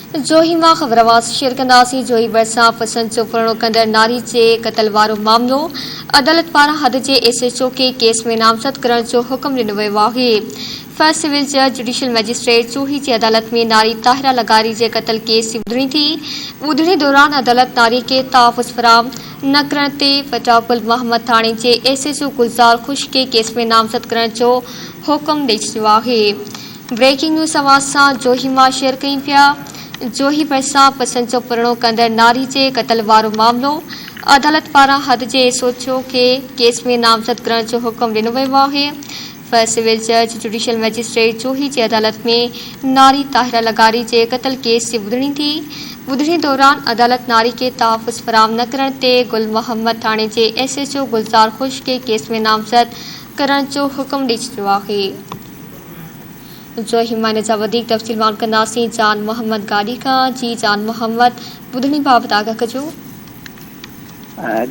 जोही मां ख़बरवास शेयर कंदासीं। जोही भरिसां पसंदि जो पुरणो कंदड़ नारी जे क़त्ल वारो मामिलो अदालत पारां हद जे SHO खे केस में नामज़द करण जो हुकुम ॾिनो वियो आहे। फर्स्ट सिविल जज जुडिशियल मजिस्ट्रेट जोही जी अदालत में नारी ताहिरा लगारी जे क़त्ल केस जी ॿुधणी थी। ॿुधणी दौरान अदालत नारी खे तहफ़्फ़ुज़ फराहम न करण ते फटा गुल मोहम्मद थाणे जे SHO गुलज़ार खुश खे केस में नामज़द करण जो हुकुम ॾेई छॾियो आहे। ब्रेकिंग न्यूज़ आवाज़ सां जोही मां शेयर कयूं पिया। जोही भरिसां पसंदि जो पुरणो कंदड़ नारी जे क़त्ल वारो मामिलो अदालत पारां हद जे SHO खे केस में नामज़द करण जो हुकुम ॾिनो वियो आहे। फर्स्ट सिविल जज जुडिशियल मजिस्ट्रेट जोही जी अदालत में नारी ताहिरा लगारी जे क़त्ल केस जी ॿुधणी थी। ॿुधणी दौरान अदालत नारी खे तहफ़्फ़ुज़ फराहम न करण ते गुल मोहम्मद थाणे जे SHO गुलज़ार खुश खे केस में नामज़द करण जो हुकुम ॾेई छॾियो आहे। जोही मां इन जा वधीक तफ़सील मालूम कंदासीं जान मोहम्मद गाड़ी खां। जी जान मोहम्मद, ॿुधणी बाबति आगाह कजो।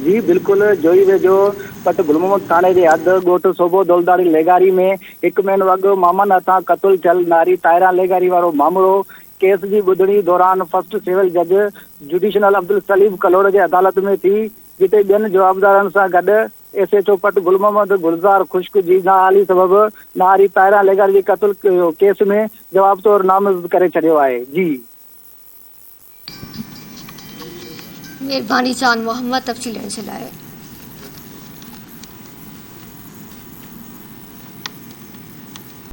जी बिल्कुल। जोई वेझो पट गुलमोहम्मद थाणे जे हद ॻोठ सोबो दौलदारी लेगारी में 1 महीनो अॻु मामन हथां क़त्ल थियल नारी ताहिरा लेगारी वारो मामिलो केस जी ॿुधणी दौरान फर्स्ट सिविल जज जुडिशनल अब्दुल सलीम कलोड़ जे अदालत में थी, जिते ॿियनि जवाबदारनि सां गॾु SHO पट गुल मोहम्मद गुलज़ार खुश्क जी नाअहली सबबि नारी ताहिरा लेगारी जे क़त्ल केस में जवाब तौरु नामज़द करे छॾियो आहे। जी मेहरबानी जान मोहम्मद, तफ़सील ॾियण जे लाइ।